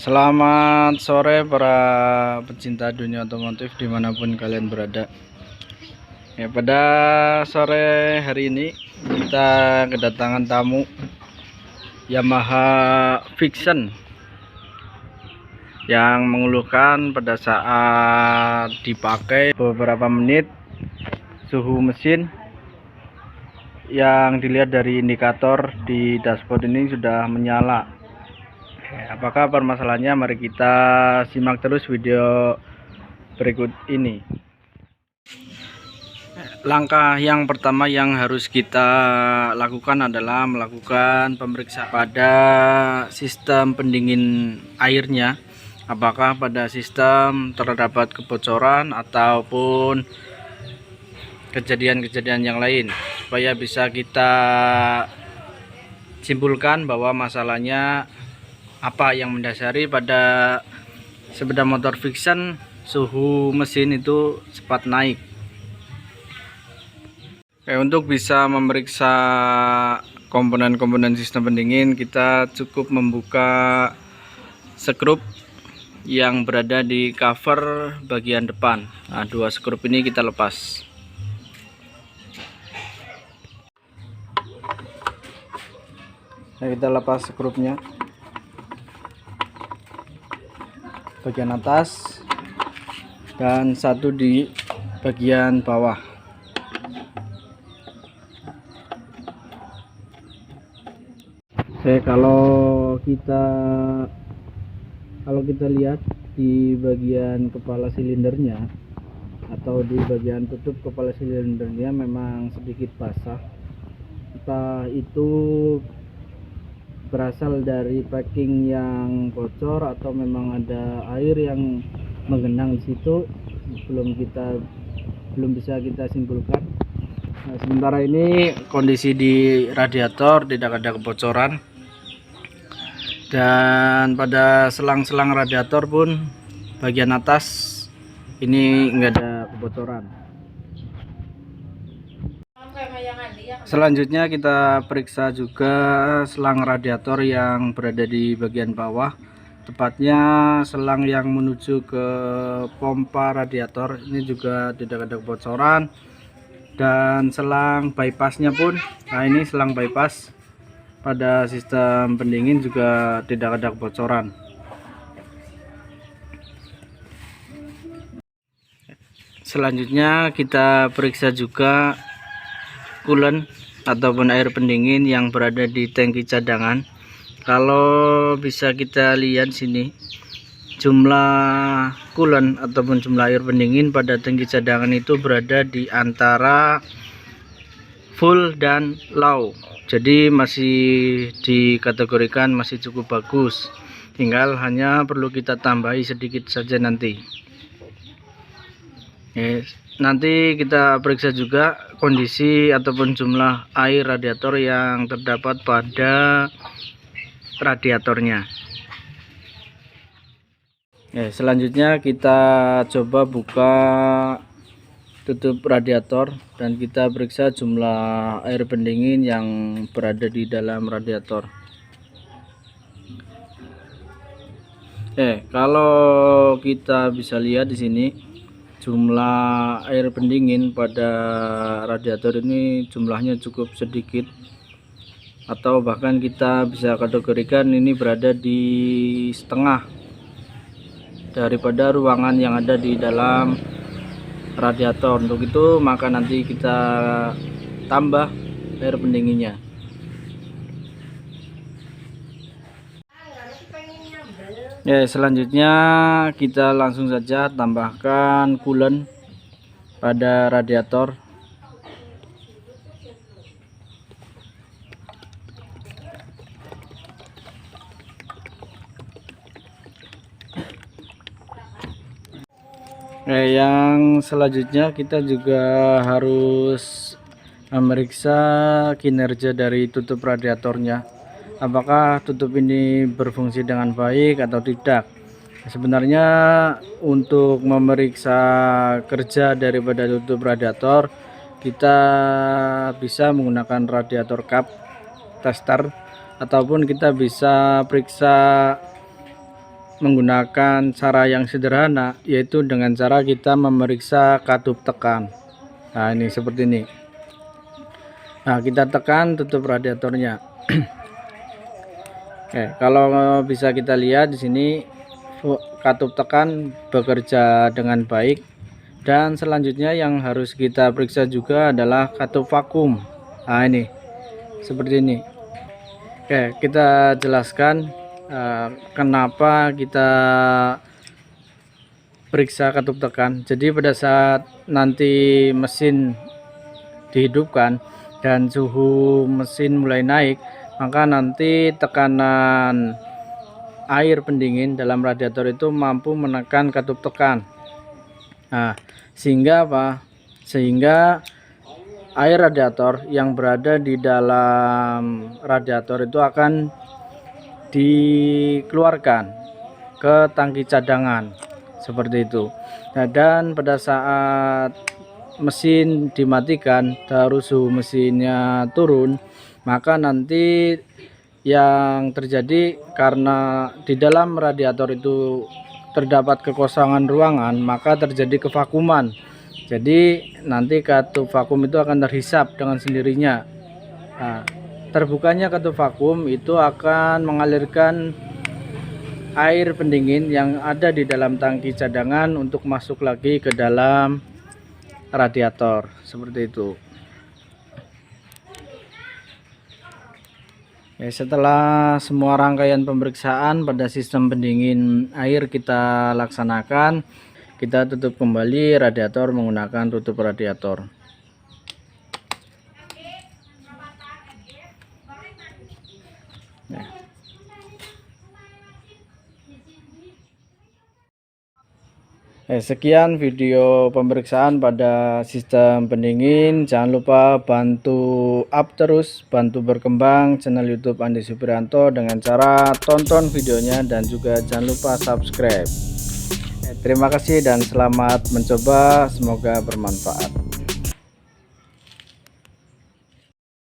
Selamat sore para pecinta dunia otomotif dimanapun kalian berada. Ya, pada sore hari ini kita kedatangan tamu Yamaha Vision yang mengeluhkan pada saat dipakai beberapa menit suhu mesin yang dilihat dari indikator di dashboard ini sudah menyala. Apakah permasalahannya? Mari kita simak terus video berikut ini. Langkah yang pertama yang harus kita lakukan adalah melakukan pemeriksaan pada sistem pendingin airnya, apakah pada sistem terdapat kebocoran ataupun kejadian-kejadian yang lain, supaya bisa kita simpulkan bahwa masalahnya apa yang mendasari pada sepeda motor Vision suhu mesin itu cepat naik. Untuk bisa memeriksa komponen-komponen sistem pendingin, kita cukup membuka skrup yang berada di cover bagian depan. Nah, dua skrup ini kita lepas. Kita lepas skrupnya, bagian atas dan satu di bagian bawah. Kalau kita lihat di bagian kepala silindernya atau di bagian tutup kepala silindernya memang sedikit basah. Entah itu berasal dari packing yang bocor atau memang ada air yang menggenang di situ, belum bisa kita simpulkan. Nah, sementara ini kondisi di radiator tidak ada kebocoran, dan pada selang-selang radiator pun bagian atas ini enggak ada kebocoran. Selanjutnya kita periksa juga selang radiator yang berada di bagian bawah, tepatnya selang yang menuju ke pompa radiator. Ini juga tidak ada kebocoran, dan selang bypassnya pun, nah ini selang bypass pada sistem pendingin juga tidak ada kebocoran. Selanjutnya kita periksa juga coolant ataupun air pendingin yang berada di tangki cadangan. Kalau bisa kita lihat sini, jumlah coolant ataupun jumlah air pendingin pada tangki cadangan itu berada di antara full dan low, jadi masih dikategorikan masih cukup bagus, tinggal hanya perlu kita tambahi sedikit saja nanti. Nanti kita periksa juga kondisi ataupun jumlah air radiator yang terdapat pada radiatornya. Selanjutnya kita coba buka tutup radiator dan kita periksa jumlah air pendingin yang berada di dalam radiator. Kalau kita bisa lihat di sini, jumlah air pendingin pada radiator ini jumlahnya cukup sedikit, atau bahkan kita bisa kategorikan ini berada di setengah daripada ruangan yang ada di dalam radiator. Untuk itu maka nanti kita tambah air pendinginnya. Selanjutnya kita langsung saja tambahkan coolant pada radiator. Yang selanjutnya kita juga harus memeriksa kinerja dari tutup radiatornya, apakah tutup ini berfungsi dengan baik atau tidak. Sebenarnya untuk memeriksa kerja daripada tutup radiator, kita bisa menggunakan radiator cup tester, ataupun kita bisa periksa menggunakan cara yang sederhana, yaitu dengan cara kita memeriksa katup tekan. Nah, ini seperti ini. Nah, kita tekan, tutup radiatornya. Oke, kalau bisa kita lihat di sini katup tekan bekerja dengan baik. Dan selanjutnya yang harus kita periksa juga adalah katup vakum. Nah, ini seperti ini. Oke, kita jelaskan kenapa kita periksa katup tekan. Jadi pada saat nanti mesin dihidupkan dan suhu mesin mulai naik, maka nanti tekanan air pendingin dalam radiator itu mampu menekan katup tekan. Nah, sehingga apa? Sehingga air radiator yang berada di dalam radiator itu akan dikeluarkan ke tangki cadangan seperti itu. Nah, dan pada saat mesin dimatikan terus suhu mesinnya turun, maka nanti yang terjadi karena di dalam radiator itu terdapat kekosongan ruangan, maka terjadi kevakuman. Jadi nanti katup vakum itu akan terhisap dengan sendirinya. Nah, terbukanya katup vakum itu akan mengalirkan air pendingin yang ada di dalam tangki cadangan untuk masuk lagi ke dalam radiator seperti itu. Ya, setelah semua rangkaian pemeriksaan pada sistem pendingin air kita laksanakan, kita tutup kembali radiator menggunakan tutup radiator. Sekian video pemeriksaan pada sistem pendingin. Jangan lupa bantu up terus, bantu berkembang channel YouTube Andi Suprianto dengan cara tonton videonya dan juga jangan lupa subscribe. Terima kasih dan selamat mencoba, semoga bermanfaat.